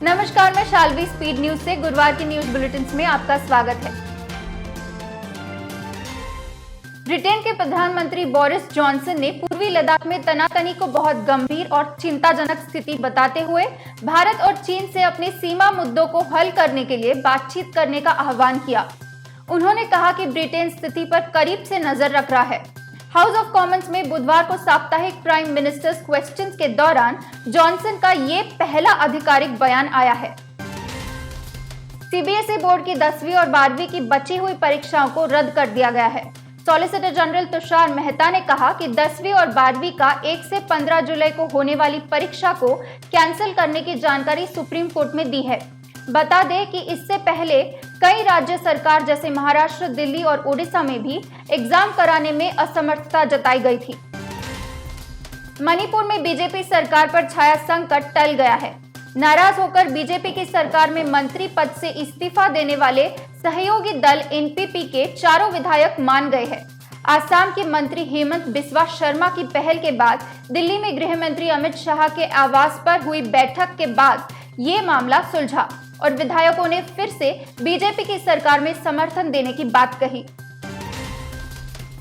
नमस्कार, मैं Shalvi speed news से गुरुवार की न्यूज बुलेटिन में आपका स्वागत है। ब्रिटेन के प्रधानमंत्री बोरिस जॉनसन ने पूर्वी लद्दाख में तनातनी को बहुत गंभीर और चिंताजनक स्थिति बताते हुए भारत और चीन से अपने सीमा मुद्दों को हल करने के लिए बातचीत करने का आह्वान किया। उन्होंने कहा कि ब्रिटेन स्थिति पर करीब से नजर रख रहा है। हाउस ऑफ कॉमन्स में बुधवार को साप्ताहिक प्राइम मिनिस्टर्स क्वेश्चंस के दौरान जॉनसन का ये पहला आधिकारिक बयान आया है। सीबीएसई बोर्ड की 10वीं और 12वीं की बची हुई परीक्षाओं को रद्द कर दिया गया है। सॉलिसिटर जनरल तुषार मेहता ने कहा कि 10वीं और 12वीं का 1 से 15 जुलाई को होने वाली परीक्षा को कैंसिल करने की जानकारी सुप्रीम कोर्ट में दी है। बता दें कि इससे पहले कई राज्य सरकार जैसे महाराष्ट्र, दिल्ली और ओडिशा में भी एग्जाम कराने में असमर्थता जताई गई थी। मणिपुर में बीजेपी सरकार पर छाया संकट टल गया है। नाराज होकर बीजेपी की सरकार में मंत्री पद से इस्तीफा देने वाले सहयोगी दल एनपीपी के 4 विधायक मान गए हैं। आसाम के मंत्री हेमंत बिस्वा शर्मा की पहल के बाद दिल्ली में गृह मंत्री अमित शाह के आवास पर हुई बैठक के बाद ये मामला सुलझा और विधायकों ने फिर से बीजेपी की सरकार में समर्थन देने की बात कही।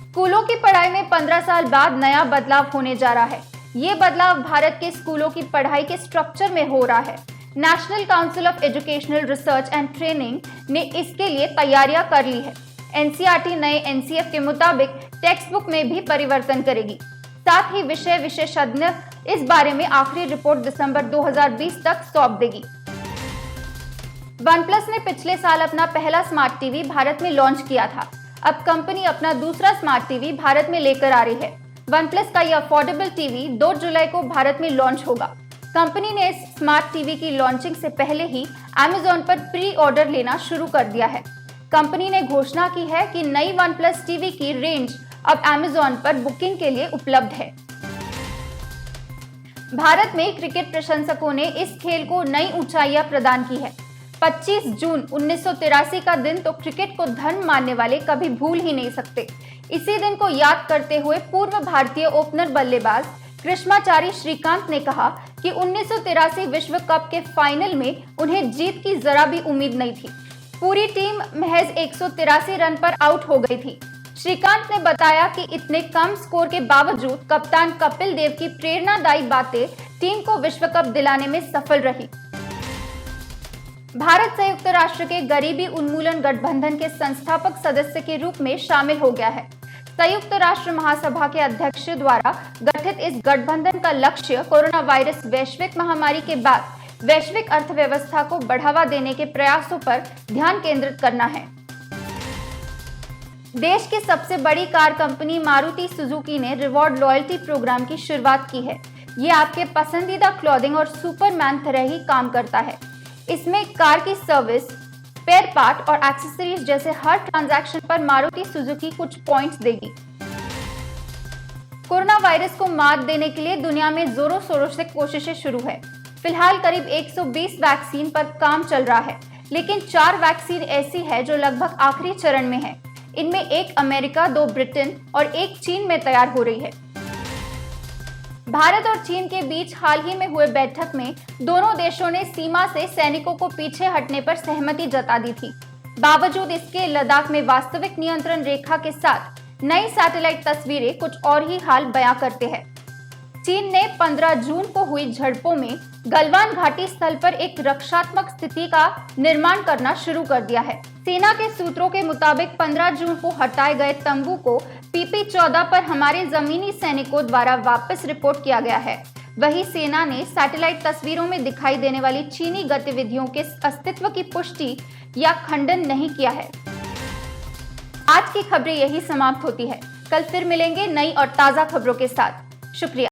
स्कूलों की पढ़ाई में 15 साल बाद नया बदलाव होने जा रहा है। ये बदलाव भारत के स्कूलों की पढ़ाई के स्ट्रक्चर में हो रहा है। National council of educational research and training ने इसके लिए तैयारियां कर ली है। एनसीईआरटी नए एनसीएफ के मुताबिक टेक्स्ट बुक में भी परिवर्तन करेगी। साथ ही विषय विशेषज्ञ इस बारे में आखिरी रिपोर्ट दिसंबर 2020 तक सौंप देगी। OnePlus ने पिछले साल अपना पहला स्मार्ट टीवी भारत में लॉन्च किया था। अब कंपनी अपना दूसरा स्मार्ट टीवी भारत में लेकर आ रही है। OnePlus का यह अफोर्डेबल टीवी 2 जुलाई को भारत में लॉन्च होगा। कंपनी ने इस स्मार्ट टीवी की लॉन्चिंग से पहले ही Amazon पर प्री ऑर्डर लेना शुरू कर दिया है। कंपनी ने घोषणा की है कि नई OnePlus टीवी की रेंज अब Amazon पर बुकिंग के लिए उपलब्ध है। भारत में क्रिकेट प्रशंसकों ने इस खेल को नई ऊंचाइयां प्रदान की है। 25 जून 1983 का दिन तो क्रिकेट को धर्म मानने वाले कभी भूल ही नहीं सकते। इसी दिन को याद करते हुए पूर्व भारतीय ओपनर बल्लेबाज कृष्णाचारी श्रीकांत ने कहा कि 1983 विश्व कप के फाइनल में उन्हें जीत की जरा भी उम्मीद नहीं थी। पूरी टीम महज 183 रन पर आउट हो गई थी। श्रीकांत ने बताया कि इतने कम स्कोर के बावजूद कप्तान कपिल देव की प्रेरणादायी बातें टीम को विश्व कप दिलाने में सफल रही। भारत संयुक्त राष्ट्र के गरीबी उन्मूलन गठबंधन के संस्थापक सदस्य के रूप में शामिल हो गया है। संयुक्त राष्ट्र महासभा के अध्यक्ष द्वारा गठित इस गठबंधन का लक्ष्य कोरोना वायरस वैश्विक महामारी के बाद वैश्विक अर्थव्यवस्था को बढ़ावा देने के प्रयासों पर ध्यान केंद्रित करना है। देश की सबसे बड़ी कार कंपनी मारुति सुजुकी ने रिवॉर्ड लॉयल्टी प्रोग्राम की शुरुआत की है। ये आपके पसंदीदा क्लॉथिंग और सुपरमैन तरह ही काम करता है। इसमें कार की सर्विस, स्पेयर पार्ट और एक्सेसरीज जैसे हर ट्रांजैक्शन पर मारुति सुजुकी कुछ पॉइंट्स देगी। कोरोना वायरस को मात देने के लिए दुनिया में जोरों शोरों से कोशिशें शुरू है। फिलहाल करीब 120 वैक्सीन पर काम चल रहा है, लेकिन 4 वैक्सीन ऐसी है जो लगभग आखिरी चरण में है। इनमें एक अमेरिका, 2 ब्रिटेन और एक चीन में तैयार हो रही है। भारत और चीन के बीच हाल ही में हुए बैठक में दोनों देशों ने सीमा से सैनिकों को पीछे हटने पर सहमति जता दी थी। बावजूद इसके लद्दाख में वास्तविक नियंत्रण रेखा के साथ नई सैटेलाइट तस्वीरें कुछ और ही हाल बयां करते हैं। चीन ने 15 जून को हुई झड़पों में गलवान घाटी स्थल पर एक रक्षात्मक स्थिति का निर्माण करना शुरू कर दिया है। सेना के सूत्रों के मुताबिक 15 जून को हटाए गए तंबू को PP-14 पर हमारे जमीनी सैनिकों द्वारा वापस रिपोर्ट किया गया है। वहीं सेना ने सैटेलाइट तस्वीरों में दिखाई देने वाली चीनी गतिविधियों के अस्तित्व की पुष्टि या खंडन नहीं किया है। आज की खबरें यही समाप्त होती है। कल फिर मिलेंगे नई और ताजा खबरों के साथ। शुक्रिया।